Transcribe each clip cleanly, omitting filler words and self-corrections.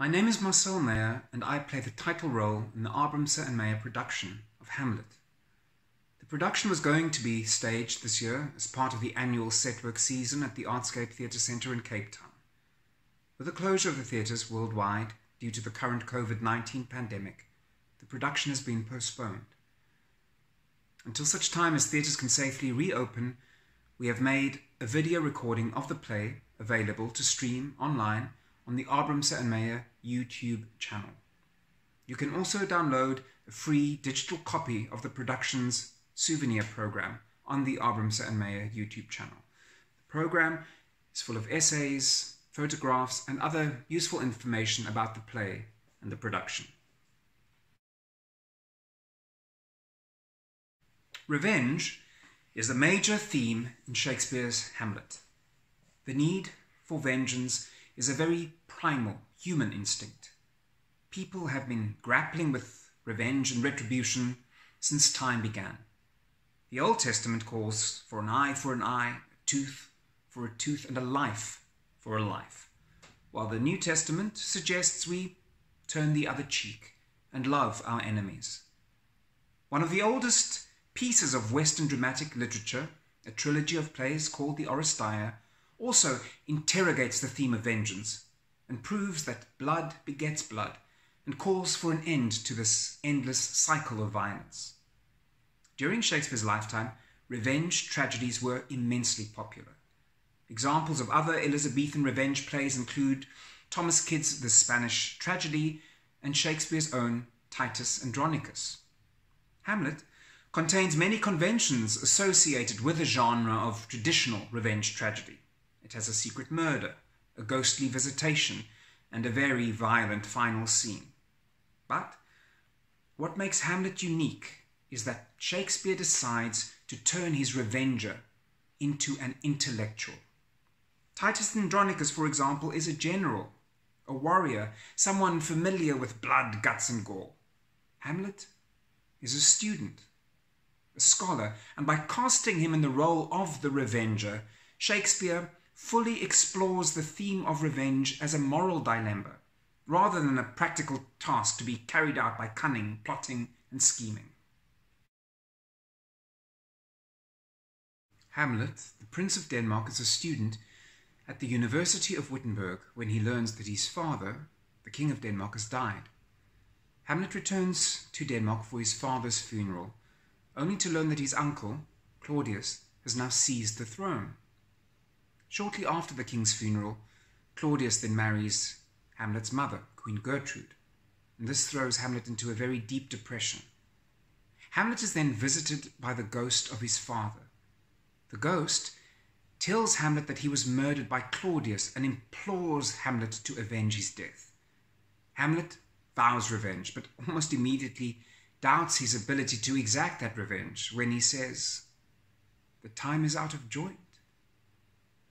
My name is Abrahamse Meyer, and I play the title role in the Abrahamse Meyer production of Hamlet. The production was going to be staged this year as part of the annual setwork season at the Artscape Theatre Centre in Cape Town. With the closure of the theatres worldwide due to the current COVID-19 pandemic, the production has been postponed. Until such time as theatres can safely reopen, we have made a video recording of the play available to stream online on the Abrahamse Meyer YouTube channel. You can also download a free digital copy of the production's souvenir program on the Abrahamse Meyer YouTube channel. The program is full of essays, photographs, and other useful information about the play and the production. Revenge is a major theme in Shakespeare's Hamlet. The need for vengeance is a very primal human instinct. People have been grappling with revenge and retribution since time began. The Old Testament calls for an eye for an eye, a tooth for a tooth, and a life for a life, while the New Testament suggests we turn the other cheek and love our enemies. One of the oldest pieces of Western dramatic literature, a trilogy of plays called the Oresteia, also interrogates the theme of vengeance and proves that blood begets blood and calls for an end to this endless cycle of violence. During Shakespeare's lifetime, revenge tragedies were immensely popular. Examples of other Elizabethan revenge plays include Thomas Kyd's The Spanish Tragedy and Shakespeare's own Titus Andronicus. Hamlet contains many conventions associated with the genre of traditional revenge tragedy. It has a secret murder, a ghostly visitation, and a very violent final scene. But what makes Hamlet unique is that Shakespeare decides to turn his revenger into an intellectual. Titus Andronicus, for example, is a general, a warrior, someone familiar with blood, guts, and gore. Hamlet is a student, a scholar, and by casting him in the role of the revenger, Shakespeare fully explores the theme of revenge as a moral dilemma, rather than a practical task to be carried out by cunning, plotting, and scheming. Hamlet, the Prince of Denmark, is a student at the University of Wittenberg when he learns that his father, the King of Denmark, has died. Hamlet returns to Denmark for his father's funeral, only to learn that his uncle, Claudius, has now seized the throne. Shortly after the king's funeral, Claudius then marries Hamlet's mother, Queen Gertrude, and this throws Hamlet into a very deep depression. Hamlet is then visited by the ghost of his father. The ghost tells Hamlet that he was murdered by Claudius and implores Hamlet to avenge his death. Hamlet vows revenge, but almost immediately doubts his ability to exact that revenge when he says, "The time is out of joint.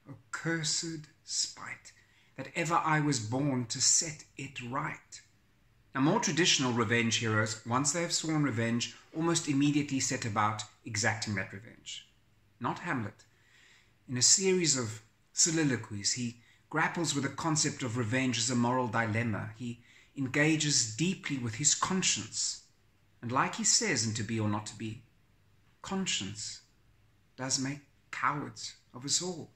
O cursed spite, that ever I was born to set it right." Now, more traditional revenge heroes, once they have sworn revenge, almost immediately set about exacting that revenge. Not Hamlet. In a series of soliloquies, he grapples with the concept of revenge as a moral dilemma. He engages deeply with his conscience. And like he says in To Be or Not to Be, conscience does make cowards of us all.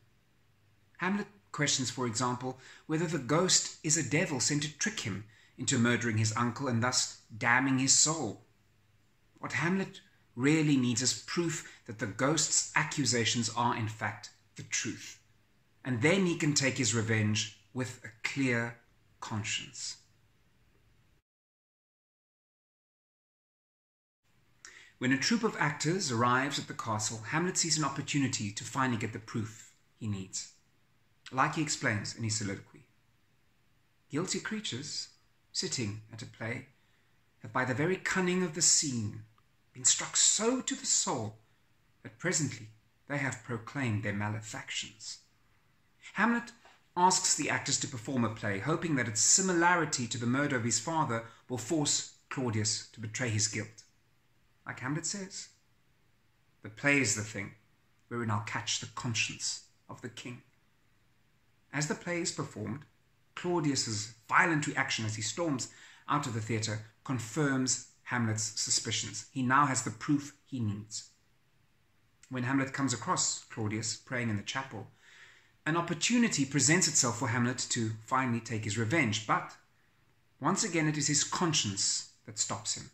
Hamlet questions, for example, whether the ghost is a devil sent to trick him into murdering his uncle and thus damning his soul. What Hamlet really needs is proof that the ghost's accusations are in fact the truth. And then he can take his revenge with a clear conscience. When a troupe of actors arrives at the castle, Hamlet sees an opportunity to finally get the proof he needs. Like he explains in his soliloquy, guilty creatures, sitting at a play, have by the very cunning of the scene been struck so to the soul that presently they have proclaimed their malefactions. Hamlet asks the actors to perform a play, hoping that its similarity to the murder of his father will force Claudius to betray his guilt. Like Hamlet says, the play is the thing wherein I'll catch the conscience of the king. As the play is performed, Claudius's violent reaction as he storms out of the theatre confirms Hamlet's suspicions. He now has the proof he needs. When Hamlet comes across Claudius praying in the chapel, an opportunity presents itself for Hamlet to finally take his revenge, but once again it is his conscience that stops him.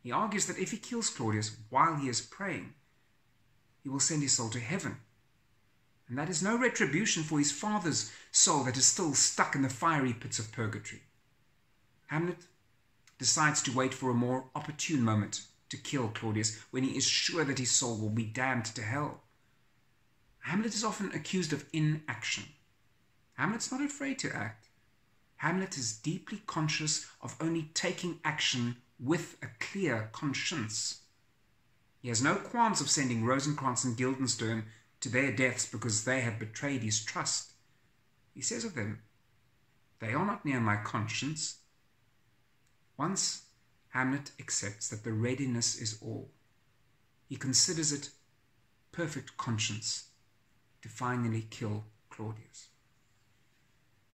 He argues that if he kills Claudius while he is praying, he will send his soul to heaven. And that is no retribution for his father's soul that is still stuck in the fiery pits of purgatory. Hamlet decides to wait for a more opportune moment to kill Claudius when he is sure that his soul will be damned to hell. Hamlet is often accused of inaction. Hamlet's not afraid to act. Hamlet is deeply conscious of only taking action with a clear conscience. He has no qualms of sending Rosencrantz and Guildenstern to their deaths because they have betrayed his trust. He says of them, "They are not near my conscience." Once Hamlet accepts that the readiness is all, he considers it perfect conscience to finally kill Claudius.